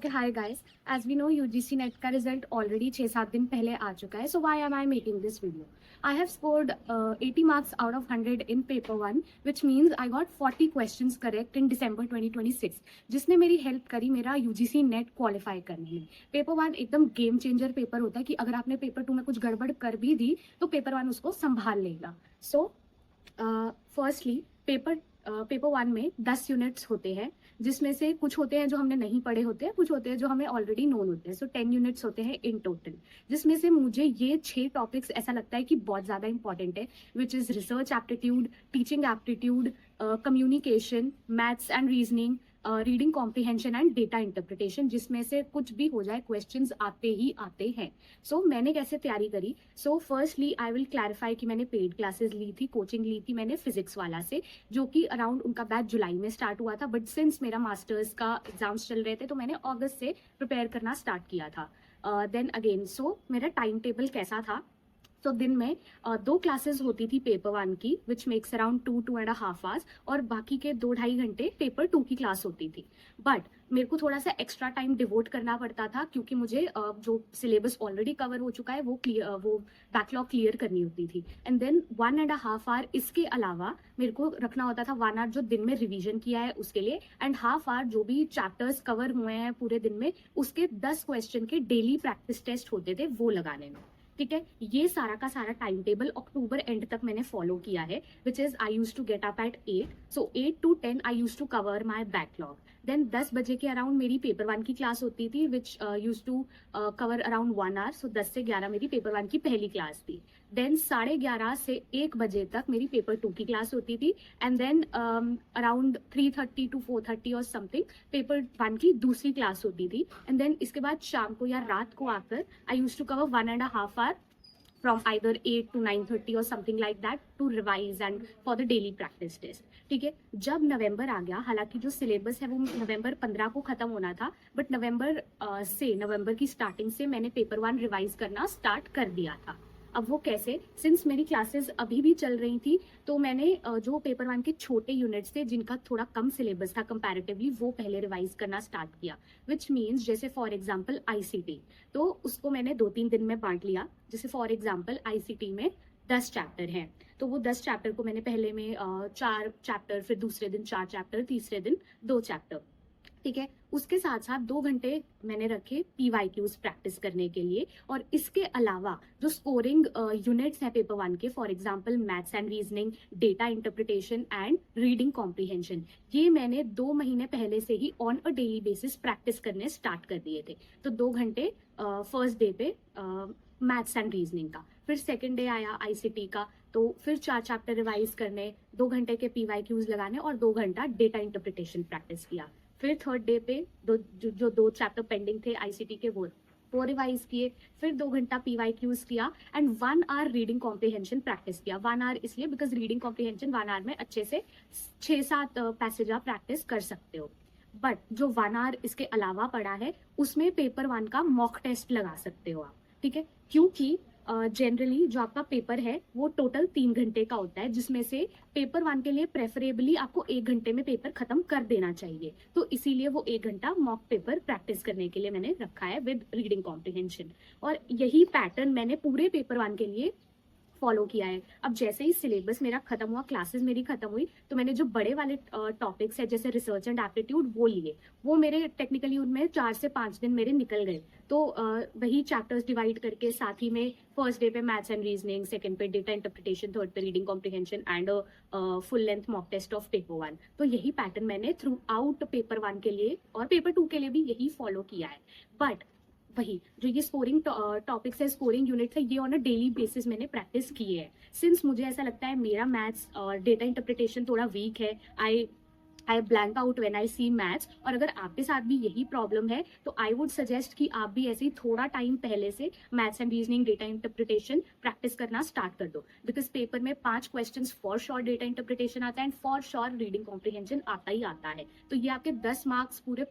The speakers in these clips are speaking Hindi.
Okay, hi guys. As we know, UGC net का रिजल्ट ऑलरेडी 6-7 दिन पहले आ चुका है. So why am I making this video? I have scored 80 marks out of 100 in paper 1, which means I got 40 questions correct in December 2026, जिसने मेरी हेल्प करी मेरा UGC नेट क्वालिफाई करने में. पेपर 1 एकदम गेम चेंजर पेपर होता है कि अगर आपने पेपर 2 में कुछ गड़बड़ कर भी दी तो पेपर 1 उसको संभाल लेगा. So फर्स्टली पेपर 1 में 10 यूनिट्स होते हैं, जिसमें से कुछ होते हैं जो हमने नहीं पढ़े होते हैं, कुछ होते हैं जो हमें ऑलरेडी नोन होते हैं. सो 10 यूनिट्स होते हैं इन टोटल, जिसमें से मुझे ये 6 टॉपिक्स ऐसा लगता है कि बहुत ज़्यादा इंपॉर्टेंट है, which is research aptitude, teaching aptitude, communication, maths and reasoning, reading comprehension and data interpretation, जिसमें से कुछ भी हो जाए क्वेश्चंस आते ही आते हैं. सो मैंने कैसे तैयारी करी? So firstly I will clarify कि मैंने पेड क्लासेस ली थी, कोचिंग ली थी मैंने फिजिक्स वाला से, जो कि अराउंड उनका बैच जुलाई में स्टार्ट हुआ था. बट सिंस मेरा मास्टर्स का एग्जाम्स चल रहे थे तो मैंने अगस्त से प्रिपेयर करना स्टार्ट किया था. देन अगेन सो मेरा टाइम टेबल कैसा था? तो दिन में 2 क्लासेस होती थी पेपर 1 की, विच मेक्स अराउंड 2.5 आवर्स, और बाकी के 2-2.5 घंटे पेपर 2 की क्लास होती थी. बट मेरे को थोड़ा सा एक्स्ट्रा टाइम डिवोट करना पड़ता था, क्योंकि मुझे जो सिलेबस ऑलरेडी कवर हो चुका है वो बैकलॉग क्लियर करनी होती थी. एंड देन 1.5 आवर इसके अलावा मेरे को रखना होता था 1 आवर जो दिन में रिवीजन किया है उसके लिए, एंड हाफ आवर जो भी चैप्टर्स कवर हुए हैं पूरे दिन में उसके 10 क्वेश्चन के डेली प्रैक्टिस टेस्ट होते थे वो लगाने में. ठीक है, ये सारा का सारा टाइम टेबल अक्टूबर एंड तक मैंने फॉलो किया है, which is I use to get up at 8. So 8 to 10 I use to cover my backlog. Then 10 बजे के अराउंड मेरी पेपर 1 की क्लास होती थी, which use to cover around 1 hour. So 10 से 11 मेरी पेपर 1 की पहली क्लास थी. देन 11:30 से 1 बजे तक मेरी पेपर 2 की क्लास होती थी. एंड देन अराउंड 3:30 to 4:30 और समथिंग पेपर 1 की दूसरी क्लास होती थी. एंड देन इसके बाद शाम को या रात को आकर I use to cover 1.5 hour from either 8 to 9:30 or something like that to revise and for the daily practice test. ठीक है, जब नवंबर आ गया, हालांकि जो सिलेबस है वो नवंबर 15 को खत्म होना था, बट नवंबर की स्टार्टिंग से मैंने पेपर 1 रिवाइज करना स्टार्ट कर दिया था. अब वो कैसे? सिंस मेरी क्लासेस अभी भी चल रही थी तो मैंने जो पेपर 1 के छोटे यूनिट्स थे जिनका थोड़ा कम सिलेबस था कंपैरेटिवली, वो पहले रिवाइज करना स्टार्ट किया. विच मीन्स जैसे फॉर एग्जांपल आईसीटी, तो उसको मैंने 2-3 दिन में बांट लिया. जैसे फॉर एग्जांपल आईसीटी में 10 चैप्टर हैं, तो वो 10 चैप्टर को मैंने पहले में 4 चैप्टर, फिर दूसरे दिन 4 चैप्टर, तीसरे दिन 2 चैप्टर. ठीक है, उसके साथ साथ 2 घंटे मैंने रखे PYQs प्रैक्टिस करने के लिए. और इसके अलावा जो स्कोरिंग यूनिट्स हैं पेपर 1 के, for example maths and reasoning, data interpretation and reading comprehension, ये मैंने 2 महीने पहले से ही on a daily basis practice करने स्टार्ट कर दिए थे. तो 2 घंटे फर्स्ट डे पे मैथ्स एंड रीजनिंग का, फिर सेकेंड डे आया आईसीटी का, तो फिर 4 चैप्टर रिवाइज करने, 2 घंटे के PYQs लगाने और 2 घंटा डेटा इंटरप्रिटेशन प्रैक्टिस किया. फिर थर्ड डे पे जो 2 चैप्टर पेंडिंग थे आईसीटी के वो रिवाइज किए. फिर 2 घंटा PYQs किया and 1 hour reading comprehension practice किया. 1 आवर इसलिए बिकॉज रीडिंग कॉम्प्रिहेंशन 1 आवर में अच्छे से 6-7 पैसेज आप प्रैक्टिस कर सकते हो. बट जो 1 आवर इसके अलावा पड़ा है उसमें पेपर 1 का मॉक टेस्ट लगा सकते हो आप. ठीक है, क्योंकि जनरली जो आपका पेपर है वो टोटल 3 घंटे का होता है, जिसमें से पेपर 1 के लिए प्रेफरेबली आपको 1 घंटे में पेपर खत्म कर देना चाहिए. तो इसीलिए वो 1 घंटा मॉक पेपर प्रैक्टिस करने के लिए मैंने रखा है विद रीडिंग कॉम्प्रिहेंशन. और यही पैटर्न मैंने पूरे पेपर 1 के लिए फॉलो किया है. अब जैसे ही सिलेबस मेरा खत्म हुआ, क्लासेस मेरी खत्म हुई, तो मैंने जो बड़े वाले टॉपिक्स है जैसे रिसर्च एंड एप्टीट्यूड वो लिए. वो मेरे टेक्निकली उनमें 4 से 5 दिन मेरे निकल गए. तो वही चैप्टर्स डिवाइड करके, साथ ही में फर्स्ट डे पे मैथ्स एंड रीजनिंग, सेकंड पे डेटा इंटरप्रिटेशन, थर्ड पे reading comprehension and full length mock test of paper 1. तो यही पैटर्न मैंने थ्रू आउट पेपर 1 के लिए और पेपर 2 के लिए भी यही फॉलो किया है. बट वही जो ये स्कोरिंग टॉपिक्स है, स्कोरिंग यूनिट्स है, ये ऑन अ डेली बेसिस मैंने प्रैक्टिस किए है. सिंस मुझे ऐसा लगता है मेरा मैथ्स और डेटा इंटरप्रिटेशन थोड़ा वीक है, I blank out when I see maths. और अगर आपके साथ भी यही प्रॉब्लम है तो आई वुड सजेस्ट कि आप भी ऐसे ही थोड़ा टाइम पहले से maths and reasoning, data interpretation practice करना स्टार्ट कर दो. बिकॉज पेपर में 5 questions for sure data interpretation आता है and for sure reading comprehension आता ही आता है. तो ये आपके 10 मार्क्स पूरे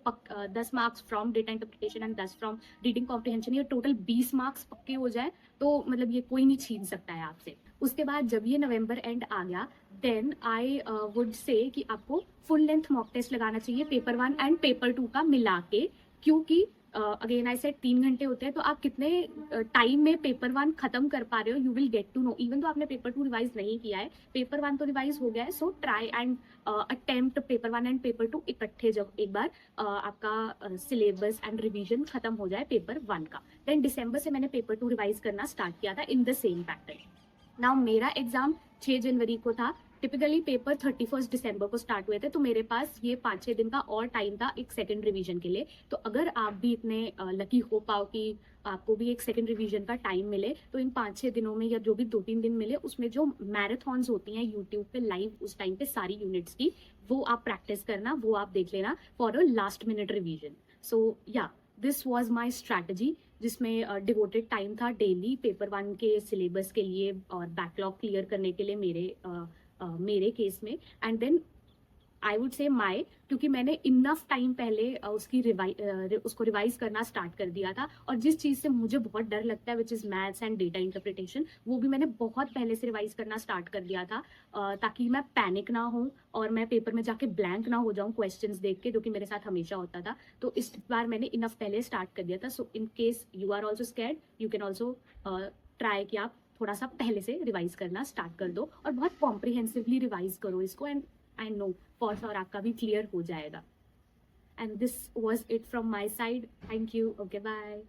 10 marks from data interpretation and 10 from reading comprehension, ये टोटल 20 मार्क्स पक्के हो जाए तो मतलब ये कोई नहीं छीन सकता है आपसे. उसके बाद जब ये नवंबर एंड आ गया, देन आई वुड से कि आपको फुल लेंथ मॉक टेस्ट लगाना चाहिए पेपर 1 एंड पेपर 2 का मिला के क्योंकि अगेन आई सेड 3 घंटे होते हैं, तो आप कितने टाइम में पेपर 1 खत्म कर पा रहे हो, you will get to know. Even though आपने पेपर 2 रिवाइज नहीं किया है, पेपर 1 तो रिवाइज हो गया है, so try and attempt paper 1 and paper 2 इकट्ठे, जब एक बार आपका सिलेबस एंड रिवीजन खत्म हो जाए पेपर 1 का। देन दिसंबर से मैंने पेपर 2 रिवाइज करना स्टार्ट किया था in the same pattern. Now मेरा एग्जाम 6 जनवरी को था, टिपिकली पेपर 31 दिसंबर को स्टार्ट हुए थे, तो मेरे पास ये 5-6 दिन का और टाइम था एक सेकंड रिवीजन के लिए। तो अगर आप भी इतने लकी हो पाओ कि आपको भी एक सेकंड रिवीजन का टाइम मिले, तो इन 5-6 दिनों में या जो भी 2-3 दिन मिले, उसमें जो मैराथॉन्स होती हैं यूट्यूब पे लाइव उस टाइम पे सारी यूनिट्स की, वो आप प्रैक्टिस करना, वो आप देख लेना for a last minute revision. So yeah this was my strategy, जिसमें डिवोटेड टाइम था डेली पेपर 1 के सिलेबस के लिए और बैकलॉग क्लियर करने के लिए मेरे केस में। And then I would say माई, क्योंकि मैंने इनफ टाइम पहले उसको रिवाइज करना स्टार्ट कर दिया था, और जिस चीज़ से मुझे बहुत डर लगता है which is maths and data interpretation, वो भी मैंने बहुत पहले से रिवाइज करना स्टार्ट कर दिया था, ताकि मैं पैनिक ना हो और मैं पेपर में जाके ब्लैंक ना हो जाऊं क्वेश्चंस देख के, जो कि मेरे साथ हमेशा होता था। तो इस बार मैंने इनफ पहले स्टार्ट कर दिया था। So in case you are also scared, you can also try कि आप थोड़ा सा पहले से रिवाइज करना स्टार्ट कर दो, और बहुत कॉम्प्रिहेंसिवली रिवाइज करो इसको, and I know for sure आपका भी क्लियर हो जाएगा। And this was it from my side. Thank you. Okay, bye.